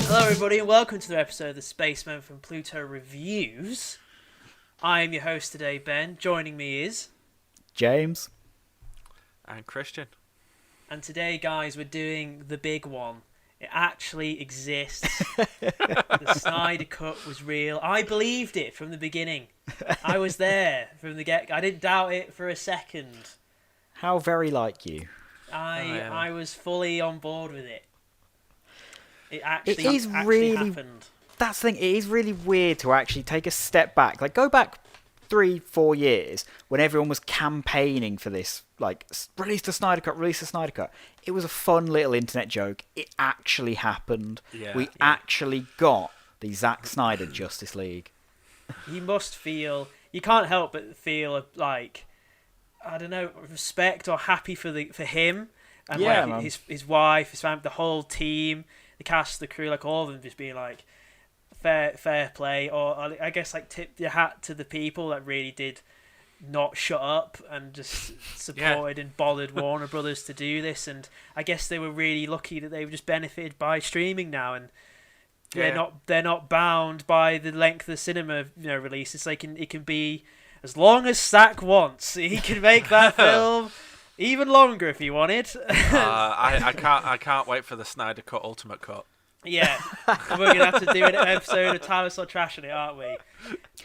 Hello everybody and welcome to the episode of the Spacemen From Pluto Reviews. I am your host today, Ben. Joining me is... James. And Christian. And today, guys, we're doing the big one. It actually exists. The Snyder Cut was real. I believed it from the beginning. I was there from the get-go. I didn't doubt it for a second. How very like you. I was fully on board with it. It actually happened. That's the thing. It is really weird to actually take a step back. Like, go back 3-4 years when everyone was campaigning for this. Like, release the Snyder Cut, release the Snyder Cut. It was a fun little internet joke. It actually happened. We actually got the Zack Snyder Justice League. You must feel... You can't help but feel, like, I don't know, respect or happy for him. And like his wife, his family, the whole team, the cast, the crew, like all of them just being like, fair play. Or I guess like tip your hat to the people that really did not shut up and just supported and bothered Warner Brothers to do this. And I guess they were really lucky that they were just benefited by streaming now, and they're not bound by the length of the cinema release. It's like it can be as long as Zack wants. He can make that film even longer if he wanted. I can't wait for the Snyder Cut Ultimate Cut. Yeah, and we're gonna have to do an episode of Tyler Saw Trash on it, aren't we?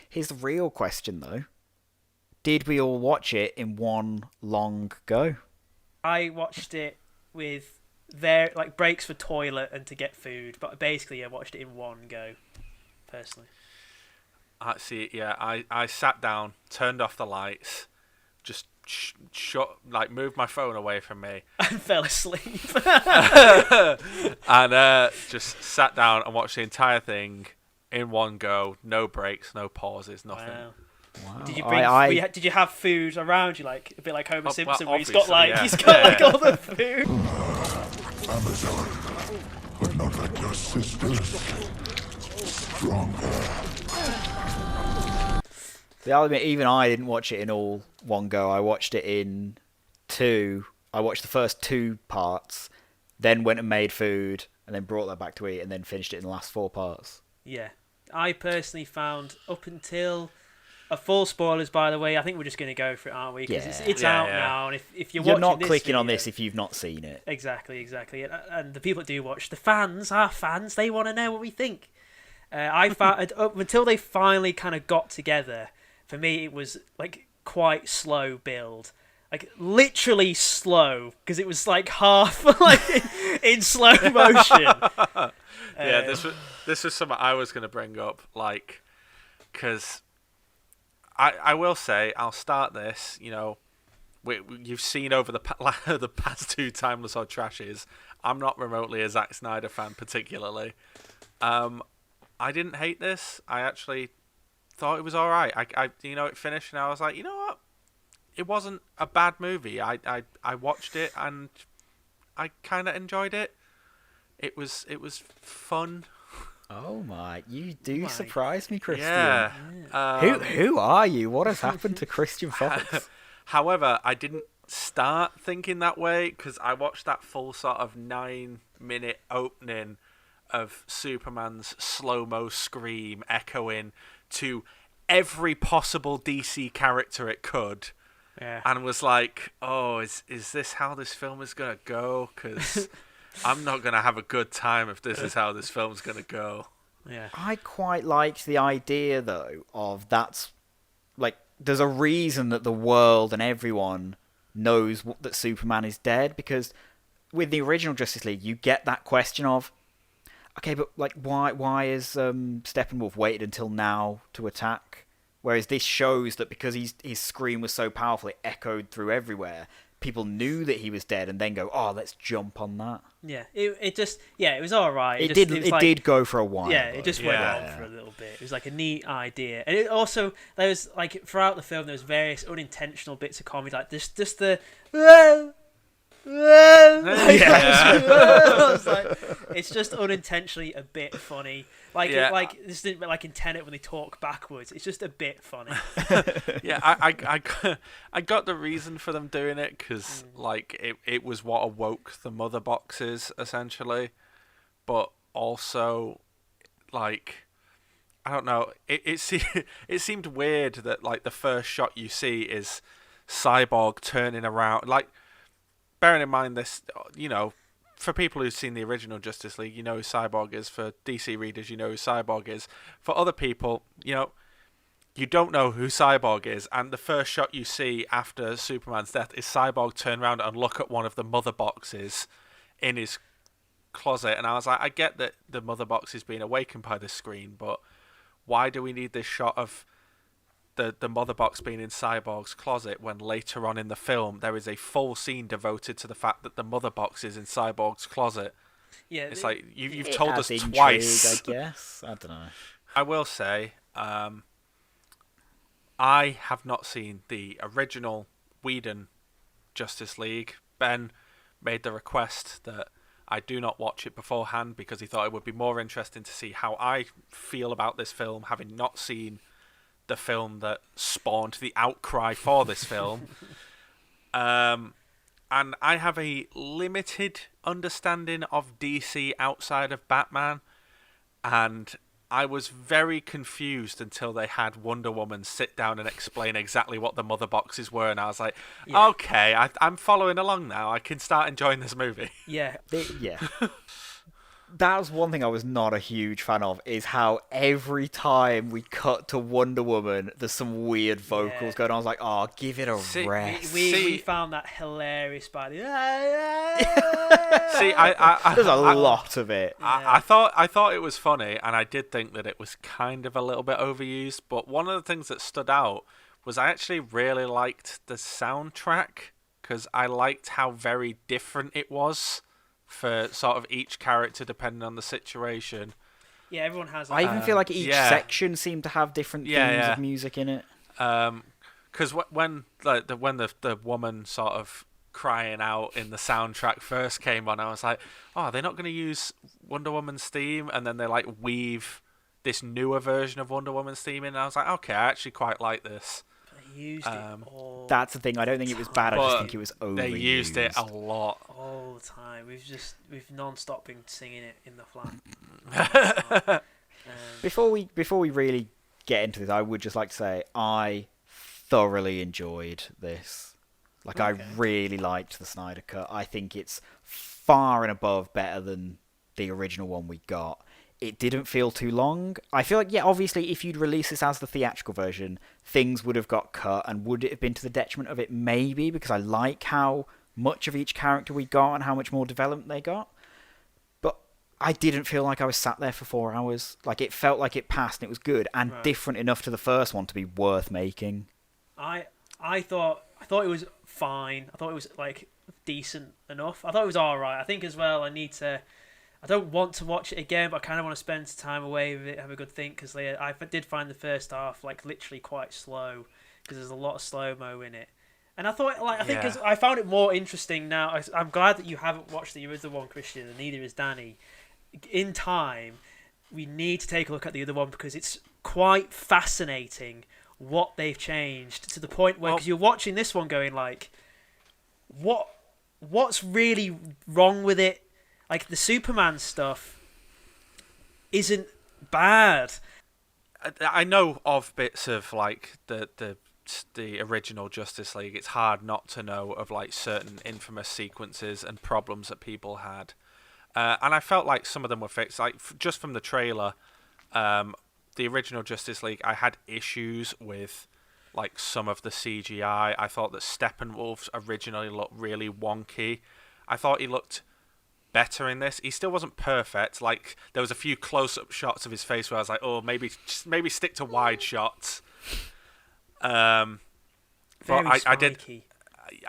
Here's the real question, though: did we all watch it in one long go? I watched it with breaks for toilet and to get food, but basically I watched it in one go, personally. I sat down, turned off the lights, just moved my phone away from me, and fell asleep. and just sat down and watched the entire thing in one go, no breaks, no pauses, nothing. Wow. Did you did you have food around you, like a bit like Homer Simpson, where he's got all the food? Amazon, but not like your sisters. Stronger. I'll admit, even I didn't watch it in all one go. I watched it in two. I watched the first 2 parts, then went and made food, and then brought that back to eat, and then finished it in the last 4 parts. Yeah. I personally found up until... full spoilers, by the way. I think we're just going to go for it, aren't we? Because it's out now, and if you're not clicking on this if you've not seen it. Exactly. And the people that do watch, our fans, they want to know what we think. I found up until they finally kind of got together. For me, it was like quite slow build, like literally slow, because it was like half like in slow motion. This was something I was going to bring up, like, because I will say, I'll start this. You've seen over the past 2 Timeless or Trashes, I'm not remotely a Zack Snyder fan particularly. I didn't hate this. I actually thought it was all right. It finished and I was like, you know what? It wasn't a bad movie. I watched it and I kind of enjoyed it. It was fun. Oh my! You do surprise me, Christian. Yeah. Who are you? What has happened to Christian Fox? However, I didn't start thinking that way because I watched that full sort of 9-minute opening of Superman's slow-mo scream echoing to every possible DC character it could, and was like, oh, is this how this film is going to go? Because I'm not going to have a good time if this is how this film's going to go. Yeah. I quite liked the idea, though, of that's, like, there's a reason that the world and everyone knows that Superman is dead, because with the original Justice League, you get that question of, okay, but like, why is Steppenwolf waited until now to attack? Whereas this shows that because his scream was so powerful, it echoed through everywhere. People knew that he was dead, and then go, oh, let's jump on that. Yeah, it was all right. It did go for a while. Yeah, it just went on for a little bit. It was like a neat idea, and it also there was like throughout the film there was various unintentional bits of comedy, like just the I was like, it's just unintentionally a bit funny. This didn't in Tenet when they talk backwards. It's just a bit funny. Yeah, I got the reason for them doing it because it was what awoke the mother boxes essentially, but also I don't know. It seemed weird that the first shot you see is Cyborg turning around. Bearing in mind this, for people who've seen the original Justice League, you know who Cyborg is. For DC readers, you know who Cyborg is. For other people, you don't know who Cyborg is, and the first shot you see after Superman's death is Cyborg turn around and look at one of the mother boxes in his closet. And I was like, I get that the mother box is being awakened by the screen, but why do we need this shot of the mother box being in Cyborg's closet when later on in the film there is a full scene devoted to the fact that the mother box is in Cyborg's closet? Yeah, it's you've told us twice. I guess. I don't know. I will say, I have not seen the original Whedon Justice League. Ben made the request that I do not watch it beforehand because he thought it would be more interesting to see how I feel about this film, having not seen the film that spawned the outcry for this film. And I have a limited understanding of DC outside of Batman, and I was very confused until they had Wonder Woman sit down and explain exactly what the mother boxes were, and I was like, okay, I'm following along now. I can start enjoying this movie. Yeah. That was one thing I was not a huge fan of, is how every time we cut to Wonder Woman, there's some weird vocals going on. I was like, oh, give it a rest. We found that hilarious by the... See, there's a lot of it. I thought it was funny, and I did think that it was kind of a little bit overused, but one of the things that stood out was I actually really liked the soundtrack, because I liked how very different it was for sort of each character depending on the situation. Yeah, everyone has. I even feel like each section seemed to have different themes of music in it. Because when the woman sort of crying out in the soundtrack first came on, I was like, oh, they're not going to use Wonder Woman's theme, and then they weave this newer version of Wonder Woman's theme in, and I was like, okay, I actually quite like this. Used it all. That's the thing. I don't think it was bad. I just think it was overused. They used it a lot all the time. We've non-stop been singing it in the flat. Before we really get into this, I would just like to say I thoroughly enjoyed this. I really liked the Snyder Cut. I think it's far and above better than the original one we got. It didn't feel too long. I feel like, obviously, if you'd release this as the theatrical version, things would have got cut, and would it have been to the detriment of it? Maybe, because I like how much of each character we got and how much more development they got. But I didn't feel like I was sat there for 4 hours. It felt like it passed and it was good, and different enough to the first one to be worth making. I thought it was fine. I thought it was decent enough. I thought it was alright. I think as well I don't want to watch it again, but I kind of want to spend time away with it, have a good think, because I did find the first half literally quite slow, because there's a lot of slow-mo in it. And I thought, because I found it more interesting now. I'm glad that you haven't watched the other one, Christian, and neither is Danny. In time, we need to take a look at the other one, because it's quite fascinating what they've changed, to the point where, because you're watching this one going what's really wrong with it? The Superman stuff isn't bad. I know of bits of the original Justice League. It's hard not to know of certain infamous sequences and problems that people had, and I felt like some of them were fixed. Just from the trailer, the original Justice League, I had issues with some of the CGI. I thought that Steppenwolf originally looked really wonky. I thought he looked better in this. He still wasn't perfect. There was a few close-up shots of his face where I was like, oh, maybe stick to wide shots. Very spiky.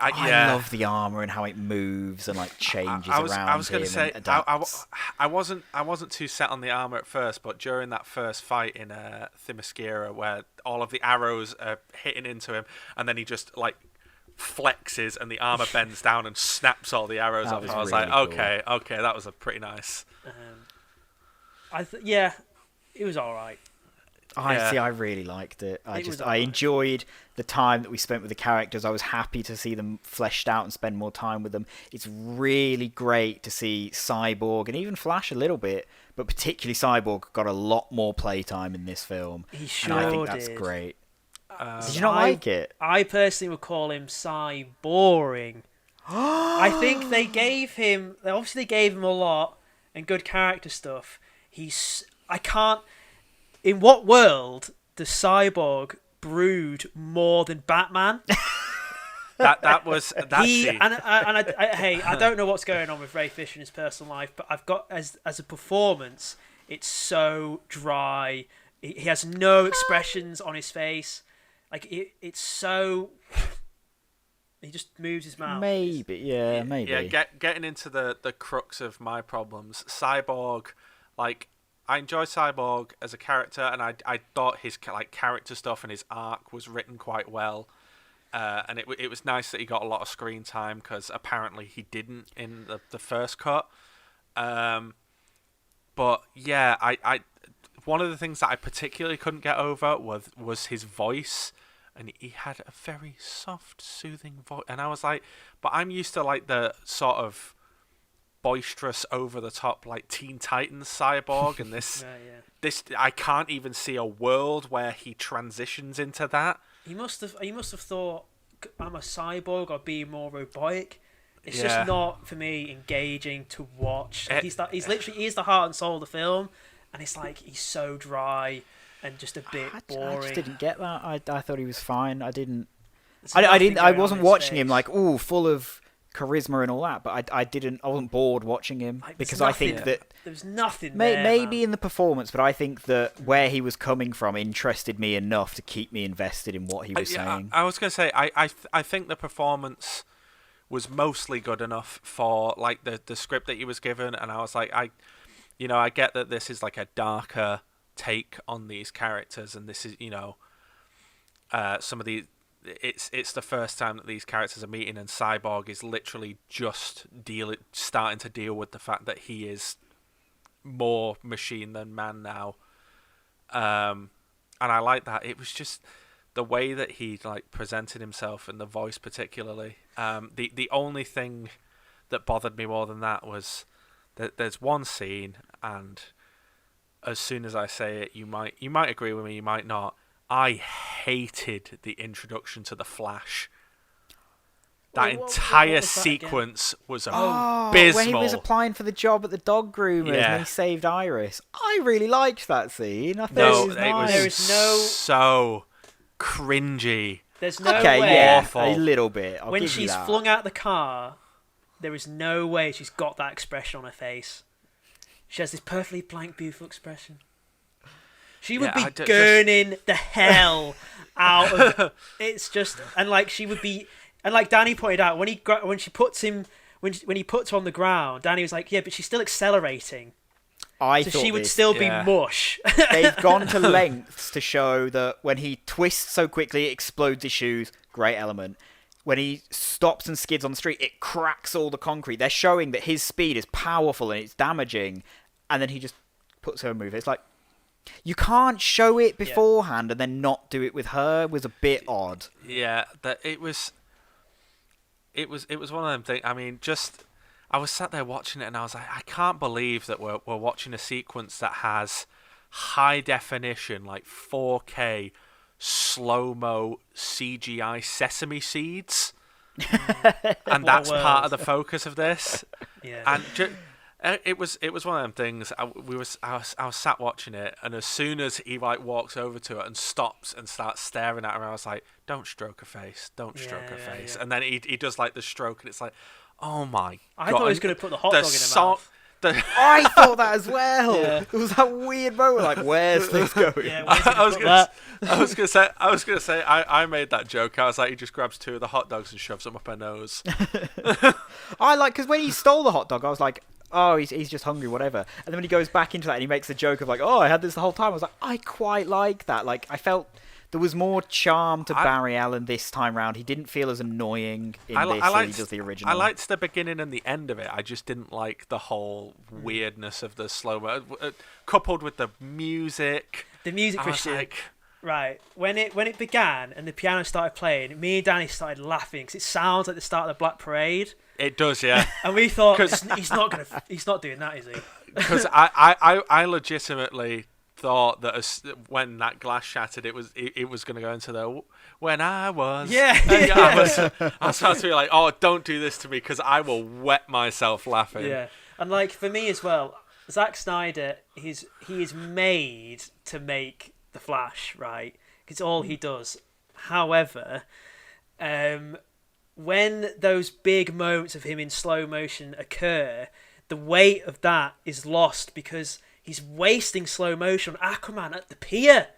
I love the armor and how it moves and changes around. I was going to say I wasn't too set on the armor at first, but during that first fight in Themyscira, where all of the arrows are hitting into him, and then he just flexes and the armor bends down and snaps all the arrows off. I was really like, cool. okay, that was a pretty nice. It was all right. I really liked it. I enjoyed the time that we spent with the characters. I was happy to see them fleshed out and spend more time with them. It's really great to see Cyborg and even Flash a little bit, but particularly Cyborg got a lot more playtime in this film. He sure and I think that's great. Did you not like it? I personally would call him Cyboring. I think they gave him a lot and good character stuff. In what world does Cyborg brood more than Batman? I don't know what's going on with Ray Fisher in his personal life, but I've got as a performance, it's so dry. He has no expressions on his face. Like it's so. He just moves his mouth. Maybe. Yeah, getting into the crux of my problems. Cyborg, like. I enjoy Cyborg as a character, and I thought his character stuff and his arc was written quite well, and it was nice that he got a lot of screen time because apparently he didn't in the first cut. But yeah, I one of the things that I particularly couldn't get over was his voice, and he had a very soft, soothing voice, and I was like, but I'm used to like the sort of boisterous, over the top, like Teen Titans Cyborg, and this I can't even see a world where he transitions into that. He must have thought, I'm a cyborg or being more robotic. It's just not for me engaging to watch. He's the heart and soul of the film, and it's like he's so dry and just a bit boring. I just didn't get that. I thought he was fine. I wasn't watching him like full of charisma and all that, but I wasn't bored watching him because I think that there was nothing maybe in the performance, but I think that where he was coming from interested me enough to keep me invested in what he was saying. I was going to say I think the performance was mostly good enough for like the script that he was given, and I was like I get that this is like a darker take on these characters, and this is some of the it's the first time that these characters are meeting, and Cyborg is literally just starting to deal with the fact that he is more machine than man now. And I like that. It was just the way that he like presented himself and the voice particularly. The only thing that bothered me more than that was that there's one scene, and as soon as I say it, you might agree with me, you might not. I hated the introduction to the Flash. That entire sequence was abysmal. When he was applying for the job at the dog groomers and he saved Iris. I really liked that scene. I thought it was so cringy. There's no way. Awful. A little bit. When she's flung out the car, there is no way she's got that expression on her face. She has this perfectly blank, beautiful expression. She would be gurning the hell out of it's just, and like she would be, and like Danny pointed out, when he puts her on the ground, Danny was like, yeah, but she's still accelerating. So she would still be mush. They've gone to lengths to show that when he twists so quickly, it explodes his shoes. Great element. When he stops and skids on the street, it cracks all the concrete. They're showing that his speed is powerful and it's damaging, and then he just puts her in a movie. It's like, you can't show it beforehand and then not do it with her. It was a bit odd. Yeah, it was one of them things. I mean, I was sat there watching it and I was like, I can't believe that we're watching a sequence that has high definition, like 4K slow-mo CGI sesame seeds, and that's part of the focus of this. Yeah. And it was one of them things. I was sat watching it, and as soon as he like walks over to her and stops and starts staring at her, I was like, "Don't stroke her face, don't stroke her face." Yeah. And then he does like the stroke, and it's like, "Oh my God!" I thought he was going to put the hot dog in her mouth. I thought that as well. Yeah. There was that weird moment, like, where's this going? Yeah, I was gonna say, I made that joke. I was like, he just grabs two of the hot dogs and shoves them up her nose. Because when he stole the hot dog, I was like, oh, he's just hungry, whatever. And then when he goes back into that and he makes the joke of like, oh, I had this the whole time, I was like, I quite like that. Like, I felt there was more charm to Barry Allen this time round. He didn't feel as annoying in this as he does the original. I liked the beginning and the end of it. I just didn't like the whole weirdness of the slow-mo, coupled with the music. The music, Christian. Right, when it began and the piano started playing, me and Danny started laughing because it sounds like the start of the Black Parade. It does, yeah. And we thought he's not doing that, is he? Because I legitimately thought that when that glass shattered, it was going to go into the when I was. Yeah. I started to be like, oh, don't do this to me because I will wet myself laughing. Yeah, and like for me as well, Zack Snyder, he is made to make the Flash, right? It's all he does. However, when those big moments of him in slow motion occur, the weight of that is lost because he's wasting slow motion on Aquaman at the pier,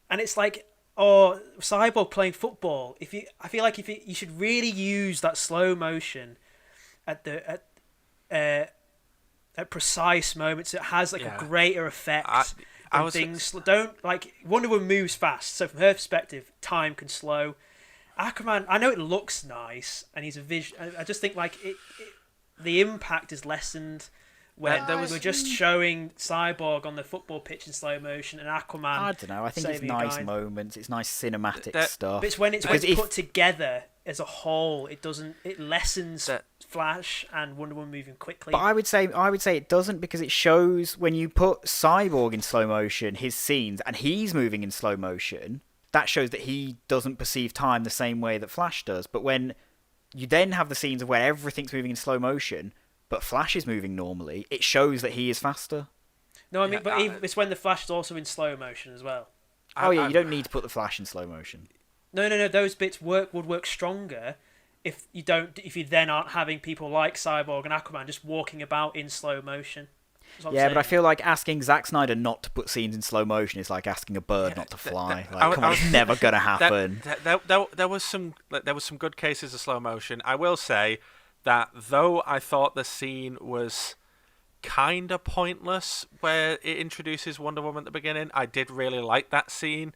and it's like, or Cyborg playing football. I feel like you should really use that slow motion at precise moments. It has like a greater effect. Don't like Wonder Woman moves fast, so from her perspective, time can slow. Aquaman, I know it looks nice, and he's a vision. I just think like the impact is lessened when we're just showing Cyborg on the football pitch in slow motion and Aquaman. I don't know. I think it's nice moments. It's nice cinematic stuff. But it's when it's put together as a whole, it lessens Flash and Wonder Woman moving quickly. But I would say it doesn't, because it shows when you put Cyborg in slow motion, his scenes, and he's moving in slow motion, that shows that he doesn't perceive time the same way that Flash does. But when you then have the scenes of where everything's moving in slow motion, but Flash is moving normally, it shows that he is faster. No, I mean, it's when the Flash is also in slow motion as well. You don't need to put the Flash in slow motion. No. Those bits would work stronger if you then aren't having people like Cyborg and Aquaman just walking about in slow motion. Yeah, but I feel like asking Zack Snyder not to put scenes in slow motion is like asking a bird not to fly. It's never gonna happen. There was some good cases of slow motion. I will say that though I thought the scene was kind of pointless where it introduces Wonder Woman at the beginning, I did really like that scene.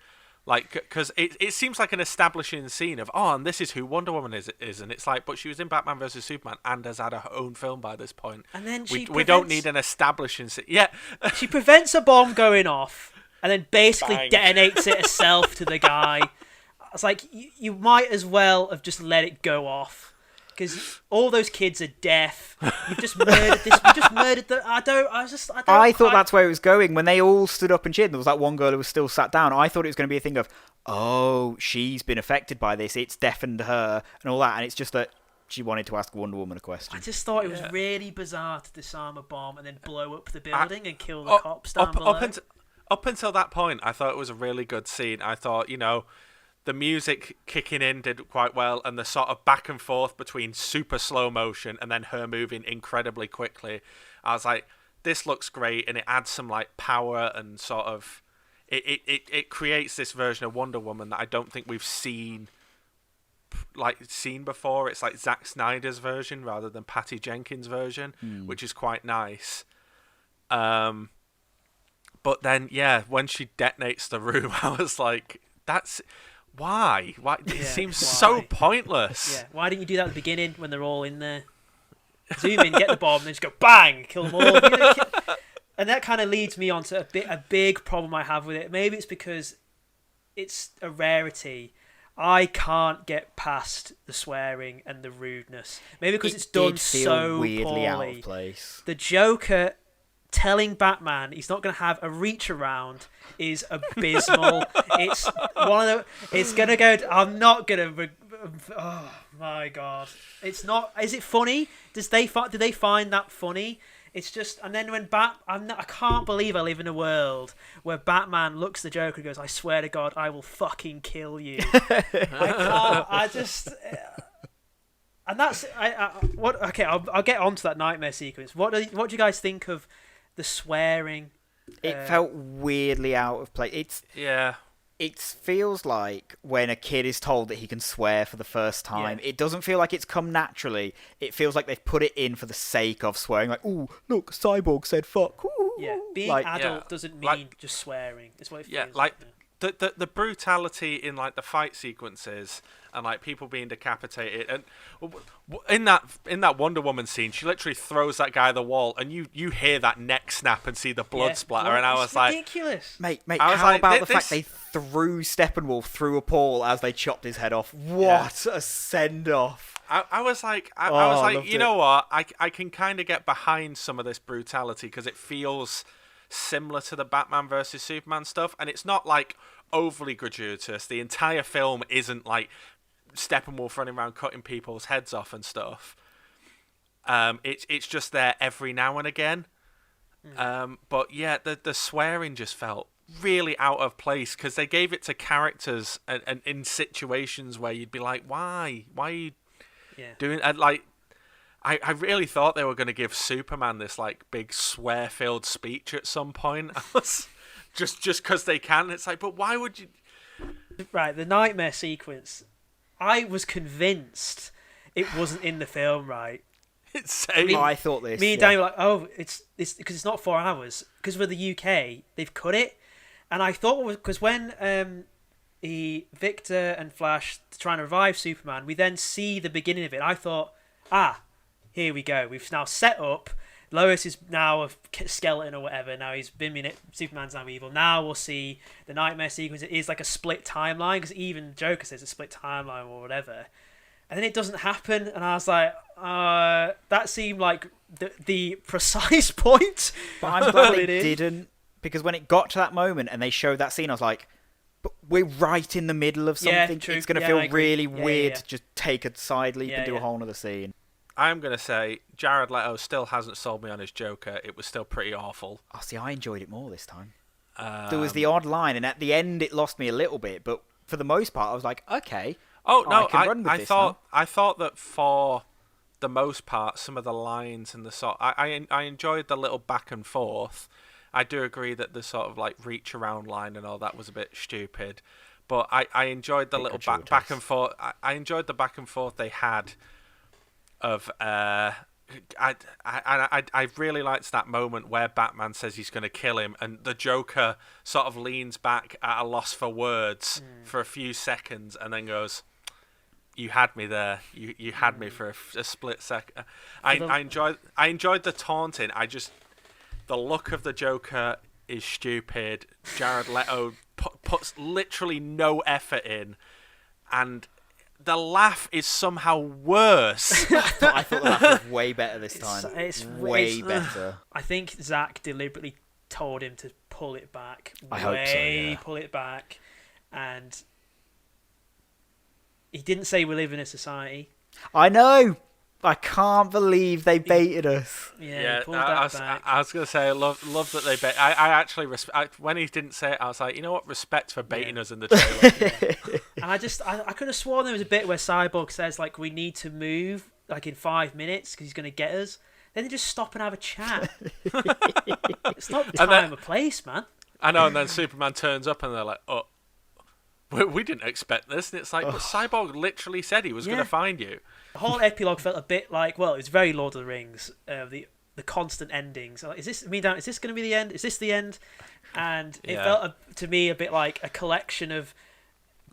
Like, because it seems like an establishing scene of, and this is who Wonder Woman is, and it's like, but she was in Batman vs Superman and has had her own film by this point. And then we don't need an establishing scene. Yeah, she prevents a bomb going off, and then basically detonates it herself to the guy. It's like you might as well have just let it go off, because all those kids are deaf. You've just murdered this. You just murdered the. I thought that's where it was going when they all stood up and cheered. There was that one girl who was still sat down. I thought it was going to be a thing of, she's been affected by this. It's deafened her and all that. And it's just that she wanted to ask Wonder Woman a question. I just thought it was really bizarre to disarm a bomb and then blow up the building and kill the cops down below. Up until that point, I thought it was a really good scene. I thought, the music kicking in did quite well, and the sort of back and forth between super slow motion and then her moving incredibly quickly. I was like, this looks great, and it adds some like power and sort of it creates this version of Wonder Woman that I don't think we've seen before. It's like Zack Snyder's version rather than Patty Jenkins' version, which is quite nice. But then when she detonates the room, I was like, that's. Why? It seems so pointless. Yeah. Why didn't you do that at the beginning when they're all in there? Zoom in, get the bomb, and then just go bang, kill them all. And that kind of leads me on to a big problem I have with it. Maybe it's because it's a rarity. I can't get past the swearing and the rudeness. Maybe because it's done so weirdly poorly. Out of place. The Joker telling Batman he's not going to have a reach around is abysmal. It's one of the. It's going to go. I'm not going to. Oh my god! It's not. Is it funny? Do they find that funny? It's just. And then when I can't believe I live in a world where Batman looks at the Joker and goes, "I swear to God, I will fucking kill you." I can't. I just. And that's. What? Okay, I'll get onto that nightmare sequence. What do you guys think of the swearing? It felt weirdly out of place. It feels like when a kid is told that he can swear for the first time, it doesn't feel like it's come naturally. It feels like they've put it in for the sake of swearing. Like, ooh, look, Cyborg said fuck. Ooh. Yeah, being adult doesn't mean just swearing. It's what it feels like. the brutality in like the fight sequences and like people being decapitated, and in that Wonder Woman scene, she literally throws that guy at the wall, and you hear that neck snap and see the blood splatter, and I was ridiculous. Mate, how about the fact they threw Steppenwolf through a pole as they chopped his head off? What a send off! I was like, you know what? I can kind of get behind some of this brutality because it feels similar to the Batman versus Superman stuff, and it's not like overly gratuitous. The entire film isn't like Steppenwolf running around cutting people's heads off and stuff. It's just there every now and again. But yeah, the swearing just felt really out of place because they gave it to characters and in situations where you'd be like, why are you doing? And like, I really thought they were going to give Superman this like big swear-filled speech at some point. I was just because they can. It's like, but why would you? Right, the nightmare sequence. I was convinced it wasn't in the film. Right. I thought this. Me and Danny were like, oh, it's because it's not 4 hours. Because with the UK, they've cut it, and I thought it was because when Victor and Flash trying to revive Superman, we then see the beginning of it. I thought, here we go. We've now set up. Lois is now a skeleton or whatever. Now he's been Superman's now evil. Now we'll see the nightmare sequence. It is like a split timeline because even Joker says a split timeline or whatever. And then it doesn't happen, and I was like, that seemed like the precise point. But I'm glad it didn't, because when it got to that moment and they showed that scene, I was like, but we're right in the middle of something. True. It's going to feel really weird to just take a side leap and do a whole other scene. I'm going to say Jared Leto still hasn't sold me on his Joker. It was still pretty awful. Oh, see, I enjoyed it more this time. There was the odd line, and at the end it lost me a little bit, but for the most part I was like, okay. Oh no, I thought that for the most part, some of the lines and the sort, I enjoyed the little back and forth. I do agree that the sort of like reach around line and all that was a bit stupid, but I enjoyed the little back and forth. I enjoyed the back and forth they had. Of I really liked that moment where Batman says he's going to kill him, and the Joker sort of leans back at a loss for words for a few seconds, and then goes, "You had me there. You had me for a split second." I enjoyed the taunting. The look of the Joker is stupid. Jared Leto puts literally no effort in, and the laugh is somehow worse. I thought the laugh was way better this time. It's way better. I think Zack deliberately told him to pull it back. I hope so, yeah. Pull it back. And he didn't say we live in a society. I know. I can't believe they baited us. Yeah, I was going to say, I love that they bait. I actually when he didn't say it, I was like, you know what, respect for baiting us in the trailer. And I could have sworn there was a bit where Cyborg says like we need to move like in 5 minutes because he's going to get us. Then they just stop and have a chat. It's not the time or place, man. I know, and then Superman turns up and they're like, oh, we didn't expect this. And it's like, but Cyborg literally said he was going to find you. The whole epilogue felt a bit like, well, it was very Lord of the Rings. The constant endings. Like, is this going to be the end? Is this the end? And it felt to me a bit like a collection of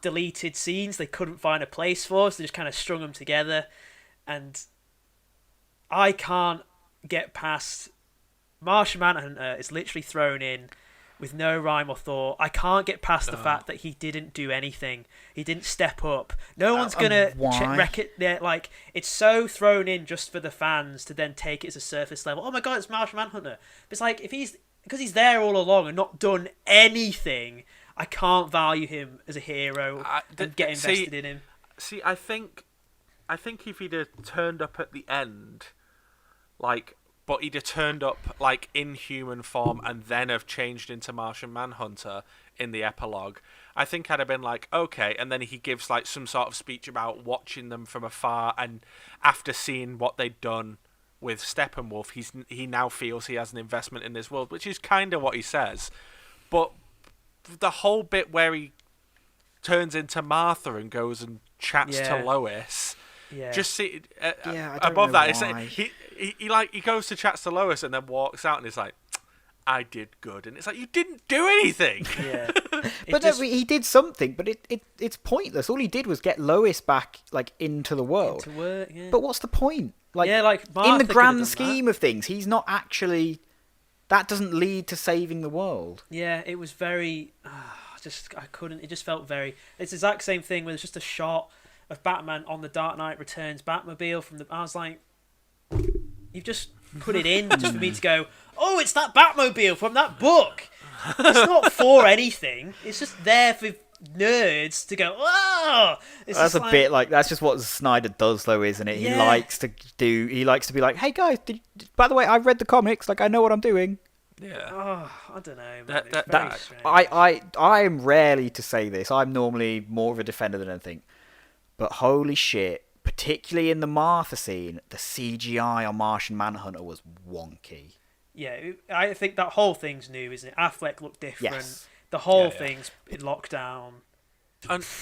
deleted scenes they couldn't find a place for, so they just kind of strung them together. And I can't get past Martian Manhunter is literally thrown in with no rhyme or thought. I can't get past the fact that he didn't do anything. He didn't step up. No one's gonna wreck it. Like, it's so thrown in just for the fans to then take it as a surface level. Oh my god, it's Martian Manhunter. But it's like because he's there all along and not done anything. I can't value him as a hero and get invested in him. See, I think if he'd have turned up at the end, like. But he'd have turned up like in human form and then have changed into Martian Manhunter in the epilogue, I think I'd have been like, okay. And then he gives like some sort of speech about watching them from afar, and after seeing what they'd done with Steppenwolf, he now feels he has an investment in this world, which is kind of what he says. But the whole bit where he turns into Martha and goes and chats to Lois. Yeah. Just see above that. It's like, he goes to chats to Lois and then walks out and is like, I did good, and it's like, you didn't do anything. Yeah. But he did something, but it's pointless. All he did was get Lois back like into the world. Into work, yeah. But what's the point? Like, Martha in the could have grand done scheme of things, he's not actually. That doesn't lead to saving the world. Yeah, it was very. I couldn't. It just felt very. It's the exact same thing where there's just a shot of Batman on the Dark Knight Returns Batmobile from the. I was like, you've just put it in just for me to go, oh, it's that Batmobile from that book. It's not for anything. It's just there for nerds to go, oh. That's a bit like that's just what Snyder does, though, isn't it? Yeah. He likes to be like, hey guys, by the way, I read the comics, like I know what I'm doing. Yeah. Oh, I don't know, man. It's very strange. I am rarely to say this. I'm normally more of a defender than anything, but holy shit, particularly in the Martha scene, the CGI on Martian Manhunter was wonky. Yeah, I think that whole thing's new, isn't it? Affleck looked different. Yes. The whole thing's in lockdown.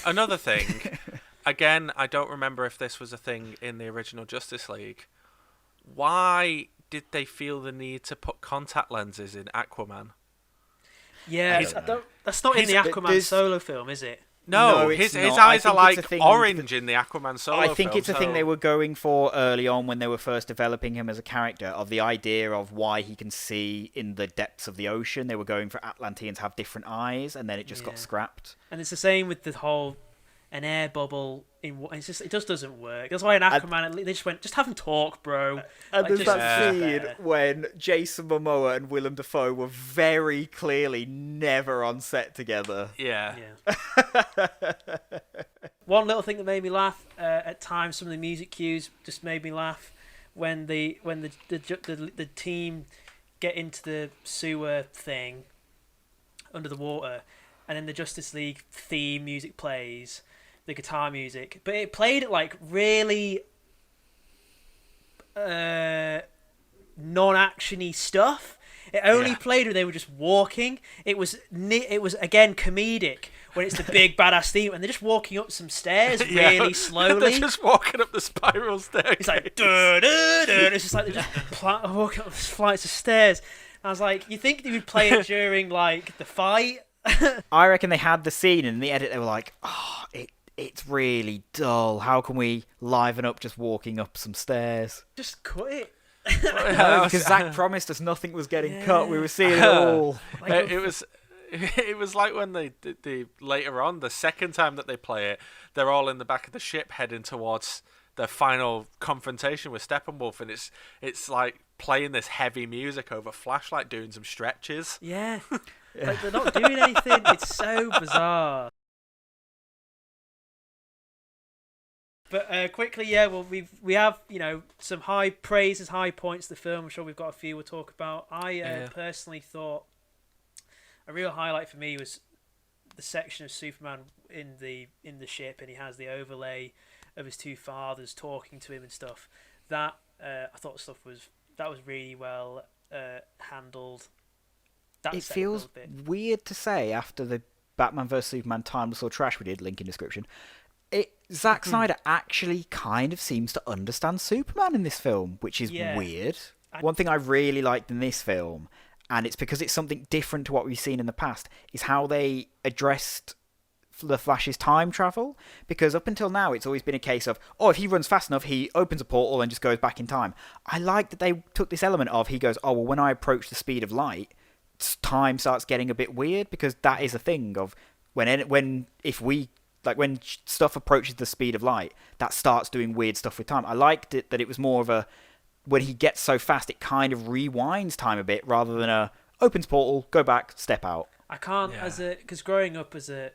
Another thing, again, I don't remember if this was a thing in the original Justice League. Why did they feel the need to put contact lenses in Aquaman? Yeah, that's not in the Aquaman solo film, is it? No, his eyes are like orange in the Aquaman solo film. I think it's a thing they were going for early on when they were first developing him as a character, of the idea of why he can see in the depths of the ocean. They were going for Atlanteans have different eyes, and then it just got scrapped. And it's the same with the whole an air bubble in. It just doesn't work. That's why in Aquaman they just went, just have him talk, bro. And there's that scene when Jason Momoa and Willem Dafoe were very clearly never on set together. Yeah. One little thing that made me laugh at times, some of the music cues just made me laugh when the team get into the sewer thing under the water, and then the Justice League theme music plays, the guitar music, but it played at like really non-actiony stuff. It only played when they were just walking. It was again comedic when it's the big badass theme and they're just walking up some stairs really slowly. They're just walking up the spiral staircase. It's like it's just like they're just walking up these flights of stairs. And I was like, you think they would play it during like the fight? I reckon they had the scene, and in the edit they were like, oh, it's really dull. How can we liven up just walking up some stairs? Just cut it. No, because Zack promised us nothing was getting cut. We were seeing it all. It was like when they later on, the second time that they play it, they're all in the back of the ship heading towards their final confrontation with Steppenwolf, and it's like playing this heavy music over Flashlight doing some stretches. Yeah. Like they're not doing anything. It's so bizarre. But quickly, well, we have some high praises, high points to the film. I'm sure we've got a few we'll talk about. I personally thought a real highlight for me was the section of Superman in the ship, and he has the overlay of his two fathers talking to him and stuff. That I thought was really well handled. It feels weird to say after the Batman vs Superman Timeless or Trash we did, link in description. Zack Snyder actually kind of seems to understand Superman in this film, which is weird. One thing I really liked in this film, and it's because it's something different to what we've seen in the past, is how they addressed the Flash's time travel. Because up until now, it's always been a case of, if he runs fast enough, he opens a portal and just goes back in time. I like that they took this element of, he goes, when I approach the speed of light, time starts getting a bit weird, because that is a thing of when stuff approaches the speed of light, that starts doing weird stuff with time. I liked it that it was more of a, when he gets so fast, it kind of rewinds time a bit rather than a opens portal, go back, step out. I can't because growing up as a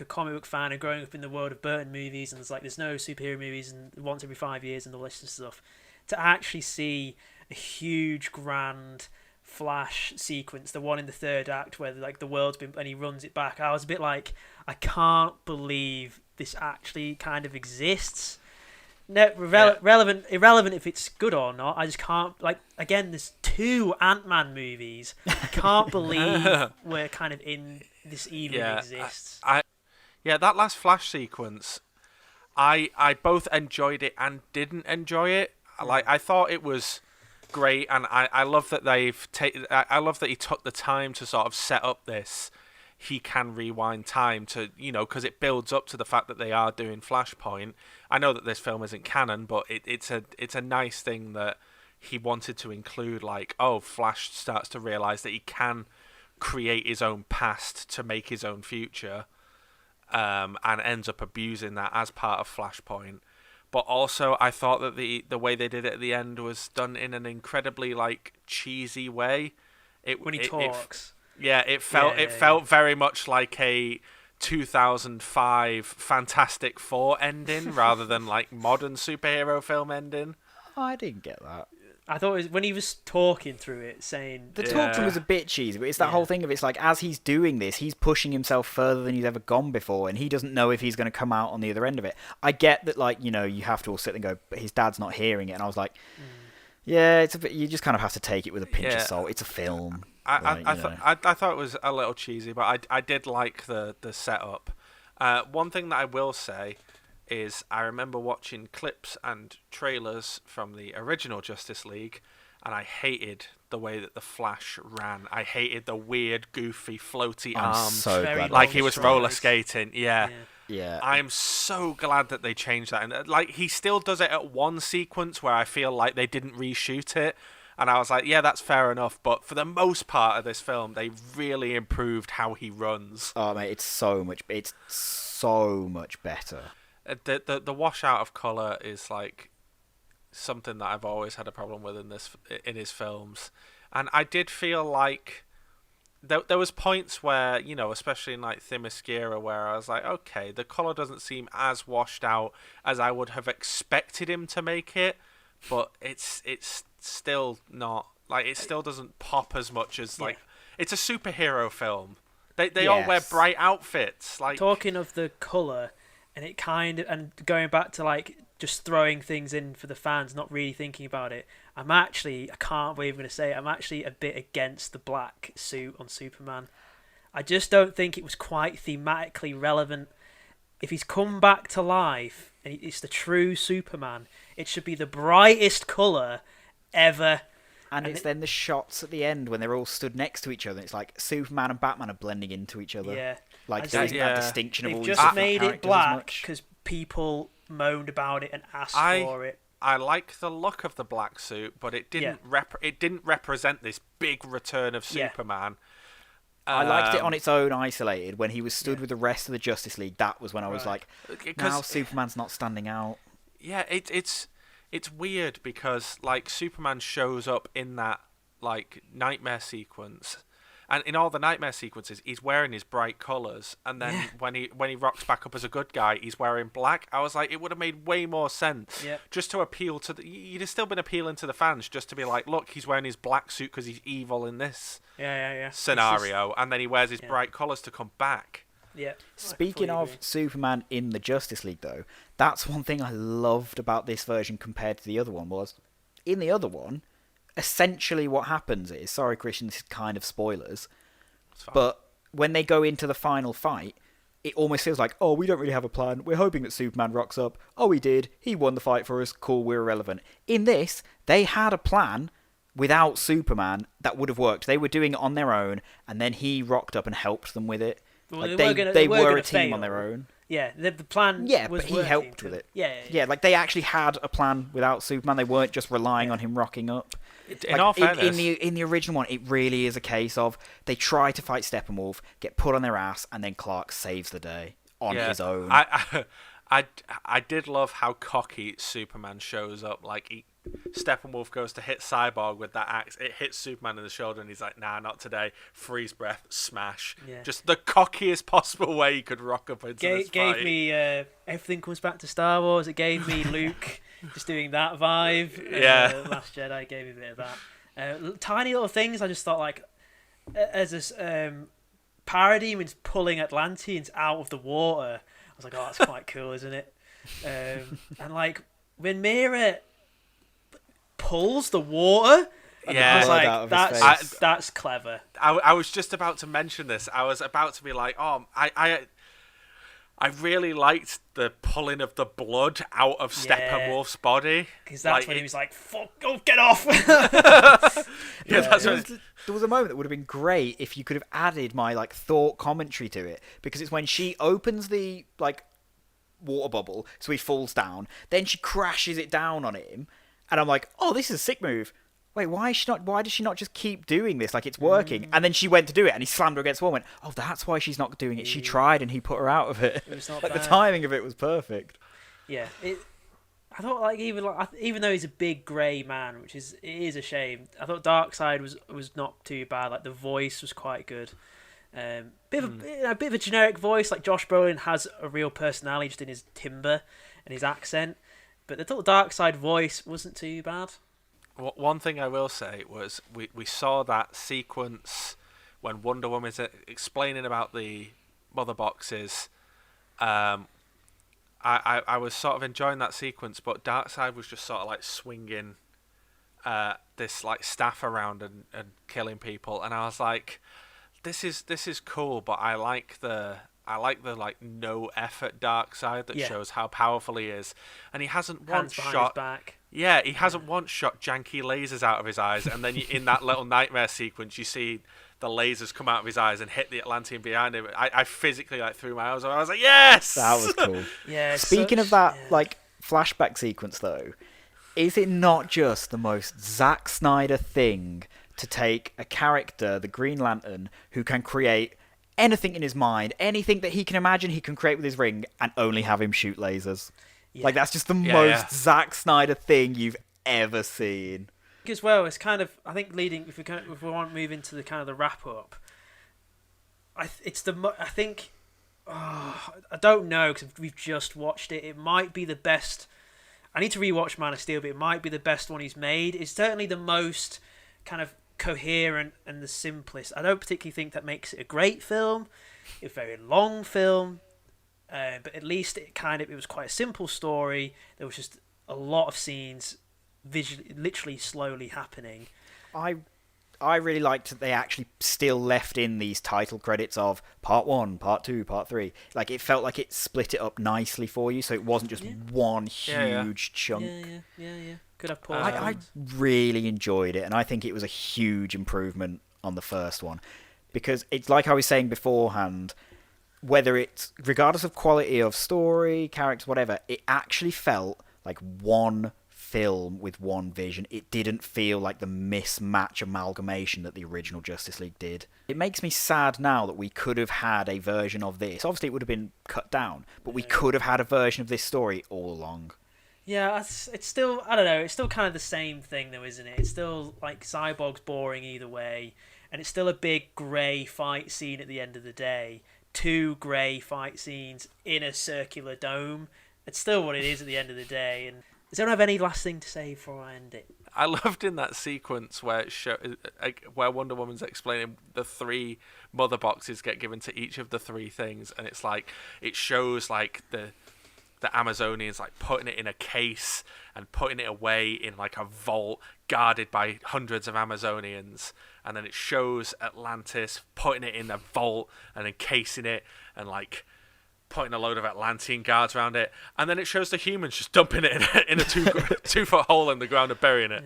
comic book fan and growing up in the world of Burton movies, and there's no superhero movies and once every 5 years and all this stuff, to actually see a huge grand Flash sequence, the one in the third act where the world's been and he runs it back, I was a bit like, I can't believe this actually kind of exists. No, irrelevant if it's good or not. I just can't, again, there's 2 Ant-Man movies. I can't believe we're kind of in this even exists. That last Flash sequence, I both enjoyed it and didn't enjoy it. I thought it was great, and I love that I love that he took the time to sort of set up this. He can rewind time to, because it builds up to the fact that they are doing Flashpoint. I know that this film isn't canon, but it's a nice thing that he wanted to include, like, Flash starts to realize that he can create his own past to make his own future, and ends up abusing that as part of Flashpoint. But also, I thought that the way they did it at the end was done in an incredibly, like, cheesy way. When he talks. It felt very much like a 2005 Fantastic Four ending rather than like modern superhero film ending. I didn't get that. I thought it was when he was talking through it, saying the talking was a bit cheesy, but it's that whole thing of it's like as he's doing this, he's pushing himself further than he's ever gone before, and he doesn't know if he's going to come out on the other end of it. I get that, like, you have to all sit and go, but his dad's not hearing it, and I was like, yeah, it's a bit. You just kind of have to take it with a pinch of salt. It's a film. I thought it was a little cheesy, but I did like the setup. One thing that I will say is I remember watching clips and trailers from the original Justice League, and I hated the way that the Flash ran. I hated the weird, goofy, floaty arms, like he was roller skating. Yeah. I'm so glad that they changed that, and like he still does it at one sequence where I feel like they didn't reshoot it. And I was like, yeah, that's fair enough. But for the most part of this film, they really improved how he runs. Oh, mate, it's so much better. The washout of colour is like something that I've always had a problem with in his films. And I did feel like there was points where, especially in like Themyscira, where I was like, okay, the colour doesn't seem as washed out as I would have expected him to make it. But it's still not, like, it still doesn't pop as much as, like, it's a superhero film. They all wear bright outfits. Like, talking of the colour, and it and going back to, like, just throwing things in for the fans, not really thinking about it, I can't believe I'm going to say it, I'm actually a bit against the black suit on Superman. I just don't think it was quite thematically relevant. If he's come back to life, and it's the true Superman, it should be the brightest colour ever. And it's then the shots at the end when they're all stood next to each other. It's like Superman and Batman are blending into each other. Yeah. Like, there isn't that distinction of all these different characters. They've just made it black because people moaned about it and asked for it. I like the look of the black suit, but it didn't represent this big return of Superman. I liked it on its own, isolated. When he was stood with the rest of the Justice League, that was when I was like, now Superman's not standing out. Yeah, it's weird because, like, Superman shows up in that, like, nightmare sequence, and in all the nightmare sequences, he's wearing his bright colours, and then when he rocks back up as a good guy, he's wearing black. I was like, it would have made way more sense just to appeal to you'd have still been appealing to the fans, just to be like, look, he's wearing his black suit because he's evil in this scenario, and then he wears his bright colours to come back. Yeah. Speaking of Superman in the Justice League, though, that's one thing I loved about this version compared to the other one was, in the other one, essentially what happens is, sorry Christian, this is kind of spoilers, but when they go into the final fight, it almost feels like, oh, we don't really have a plan, we're hoping that Superman rocks up, oh, he did, he won the fight for us, cool, we're irrelevant. In this, they had a plan without Superman that would have worked. They were doing it on their own, and then he rocked up and helped them with it. Well, like they were a team fail. On their own. Yeah, the plan was but he helped with it. Yeah, like they actually had a plan without Superman. They weren't just relying on him rocking up. In all fairness, in the original one, it really is a case of they try to fight Steppenwolf, get put on their ass, and then Clark saves the day on his own. I did love how cocky Superman shows up. Like, Steppenwolf goes to hit Cyborg with that axe. It hits Superman in the shoulder, and he's like, nah, not today. Freeze breath, smash. Yeah. Just the cockiest possible way you could rock up into this fight. Gave me everything comes back to Star Wars. It gave me Luke just doing that vibe. Last Jedi gave me a bit of that. Tiny little things I just thought, like, as this Parademons pulling Atlanteans out of the water. I was like, oh, that's quite cool, isn't it? And, like, when Mira pulls the water, I was like, that's clever. I was just about to mention this. I was about to be like, oh, I I really liked the pulling of the blood out of Steppenwolf's body. Because that's when he was like, "Fuck, go get off!" There was a moment that would have been great if you could have added my thought commentary to it, because it's when she opens the water bubble, so he falls down, then she crashes it down on him, and I'm like, "Oh, this is a sick move." Wait, why does she not just keep doing this? It's working. And then she went to do it, and he slammed her against the wall and went, "Oh, that's why she's not doing it. She tried, and he put her out of it." It was not the bad. timing of it was perfect. Yeah. I thought, even though he's a big grey man, it is a shame, I thought Darkseid was not too bad. The voice was quite good. A bit of a generic voice. Josh Brolin has a real personality just in his timbre and his accent. But the Darkseid voice wasn't too bad. One thing I will say was we saw that sequence when Wonder Woman's explaining about the mother boxes. I was sort of enjoying that sequence, but Darkseid was just sort of swinging this staff around and killing people, and I was like, this is cool, but I like the no effort Darkseid that shows how powerful he is, and he hasn't once shot. Yeah, he hasn't once shot janky lasers out of his eyes, and then in that little nightmare sequence, you see the lasers come out of his eyes and hit the Atlantean behind him. I physically threw my arms up. I was like, yes! That was cool. Yeah. Speaking of that, flashback sequence, though, is it not just the most Zack Snyder thing to take a character, the Green Lantern, who can create anything in his mind, anything that he can imagine he can create with his ring, and only have him shoot lasers? Yeah. That's just the most Zack Snyder thing you've ever seen. As well, it's kind of, I think, leading, if we want to move into the kind of the wrap up, I don't know, because we've just watched it. It might be the best. I need to rewatch Man of Steel, but it might be the best one he's made. It's certainly the most kind of coherent and the simplest. I don't particularly think that makes it a great film. It's a very long film. But at least it was quite a simple story. There was just a lot of scenes literally slowly happening. I really liked that they actually still left in these title credits of part 1, part 2, part 3. It felt like it split it up nicely for you, so it wasn't just one huge chunk. Yeah. Could have paused. I really enjoyed it, and I think it was a huge improvement on the first one, because it's like I was saying beforehand. Whether it's, regardless of quality of story, characters, whatever, it actually felt like one film with one vision. It didn't feel like the mismatch amalgamation that the original Justice League did. It makes me sad now that we could have had a version of this. Obviously, it would have been cut down, but we could have had a version of this story all along. Yeah, it's still, I don't know, it's still kind of the same thing though, isn't it? It's still Cyborg's boring either way, and it's still a big grey fight scene at the end of the day. 2 grey fight scenes in a circular dome. It's still what it is at the end of the day. And does anyone have any last thing to say before I end it? I loved in that sequence where where Wonder Woman's explaining the 3 mother boxes get given to each of the 3 things, and it's it shows the Amazonians putting it in a case and putting it away in a vault guarded by hundreds of Amazonians, and then it shows Atlantis putting it in a vault and encasing it and putting a load of Atlantean guards around it, and then it shows the humans just dumping it in a 2-foot hole in the ground and burying it.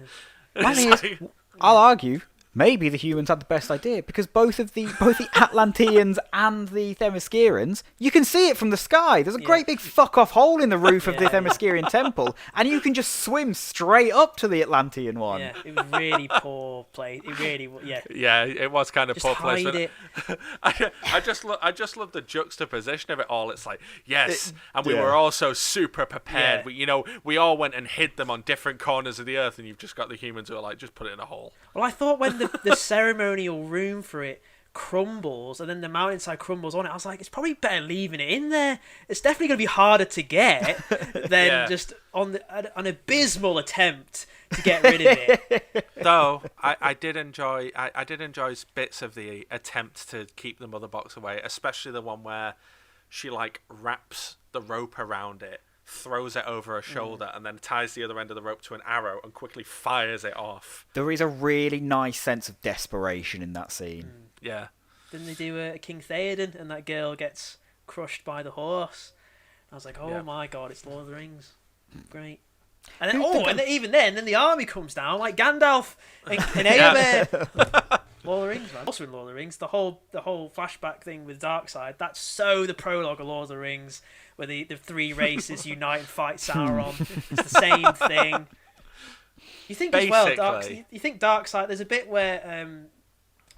I'll argue maybe the humans had the best idea, because both the Atlanteans and the Themyscirans, you can see it from the sky. There's a great big fuck-off hole in the roof of the Themyscirian temple, and you can just swim straight up to the Atlantean one. Yeah, it was really poor play. It really, Yeah, it was kind of just poor placement. I just love the juxtaposition of it all. It's and we were also super prepared. Yeah. We all went and hid them on different corners of the earth, and you've just got the humans who are just put it in a hole. Well, I thought when the ceremonial room for it crumbles and then the mountainside crumbles on it, I was like, it's probably better leaving it in there. It's definitely going to be harder to get than just on an abysmal attempt to get rid of it. Though I did enjoy bits of the attempt to keep the mother box away, especially the one where she wraps the rope around it, throws it over her shoulder, and then ties the other end of the rope to an arrow and quickly fires it off. There is a really nice sense of desperation in that scene. Yeah. Didn't they do a King Theoden, and that girl gets crushed by the horse. I was like, oh my god, it's Lord of the Rings. Great. And then, even then the army comes down like Gandalf and Eomer. Lord of the Rings, man. Also in Lord of the Rings, the whole flashback thing with Darkseid, that's so the prologue of Lord of the Rings, where the three races unite and fight Sauron. It's the same thing. You think basically, as well, you think Darkseid, there's a bit where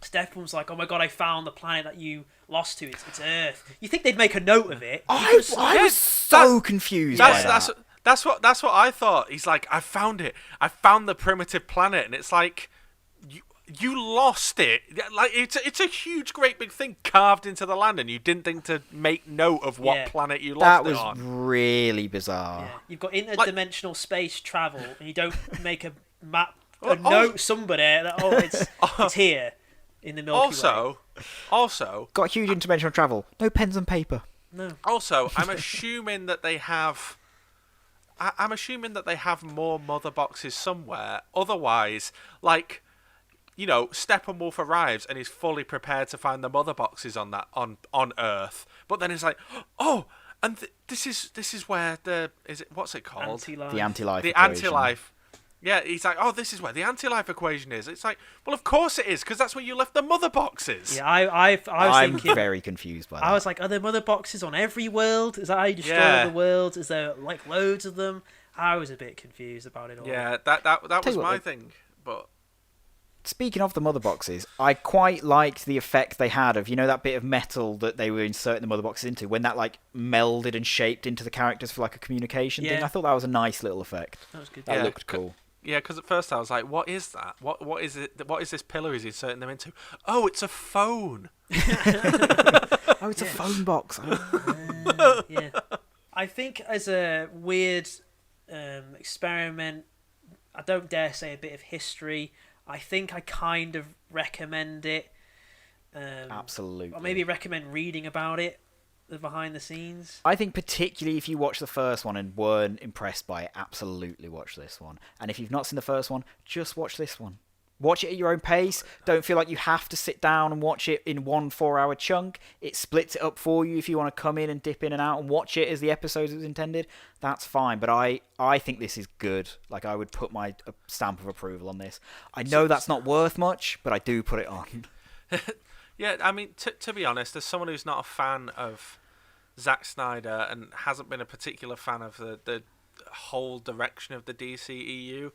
Steppenwolf's like, oh my god, I found the planet that you lost to, it's Earth. You think they'd make a note of it? I was so confused by that. That's what I thought. He's like, I found it. I found the primitive planet, and it's like, you lost it. Like it's a huge, great big thing carved into the land, and you didn't think to make note of what planet you lost it on. That was really bizarre. Yeah. You've got interdimensional space travel, and you don't make a map, note somewhere that it's here in the Milky Way. Also, got huge interdimensional travel. No pens and paper. No. Also, I'm assuming that they have. I'm assuming that they have more mother boxes somewhere. Otherwise, like, you know, Steppenwolf arrives and is fully prepared to find the mother boxes on Earth. But then it's like, oh, and this is where what's it called? Anti-life. The anti-life. The anti-life. Yeah, he's like, oh, this is where the anti-life equation is. It's like, well, of course it is, because that's where you left the mother boxes. Yeah, I was thinking. I'm very confused by that. I was like, are there mother boxes on every world? Is that how you destroy the worlds? Is there like loads of them? I was a bit confused about it all. Yeah, that was my thing. But speaking of the mother boxes, I quite liked the effect they had of, you know, that bit of metal that they were inserting the mother boxes into, when that like melded and shaped into the characters for like a communication thing. I thought that was a nice little effect. That was good. That looked cool. Yeah, because at first I was like, what is that? What is it? What is this pillar he's inserting them into? Oh, it's a phone. Oh, it's a phone box. Yeah. I think as a weird experiment, I don't dare say a bit of history, I think I kind of recommend it. Absolutely. Or maybe recommend reading about it, the behind the scenes. I think particularly if you watch the first one and weren't impressed by it, absolutely watch this one. And if you've not seen the first one, just watch this one. Watch it at your own pace. Don't feel like you have to sit down and watch it in 1 4-hour chunk. It splits it up for you if you want to come in and dip in and out and watch it as the episodes was intended. That's fine. But I think this is good. Like, I would put my stamp of approval on this. I know that's not worth much, but I do put it on. Yeah, I mean, to be honest, as someone who's not a fan of Zack Snyder and hasn't been a particular fan of the whole direction of the DCEU,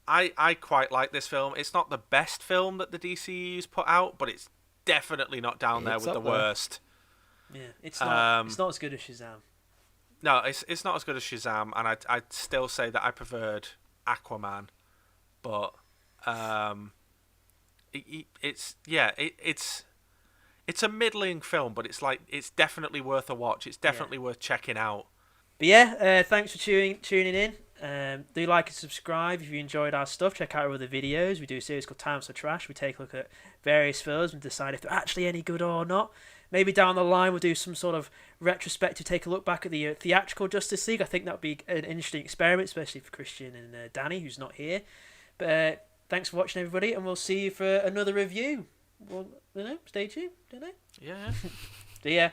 I quite like this film. It's not the best film that the DCEU's put out, but it's definitely not down there with the worst. Yeah, it's not as good as Shazam. No, it's not as good as Shazam, and I'd still say that I preferred Aquaman, but it's a middling film, but it's definitely worth a watch. It's definitely worth checking out. But yeah, thanks for tuning in. Do like and subscribe if you enjoyed our stuff. Check out our other videos. We do a series called Times for Trash. We take a look at various films and decide if they're actually any good or not. Maybe down the line we'll do some sort of retrospective, take a look back at the theatrical Justice League. I think that would be an interesting experiment, especially for Christian and Danny, who's not here. But thanks for watching, everybody, and we'll see you for another review. Well, stay tuned, don't they? Yeah. See ya.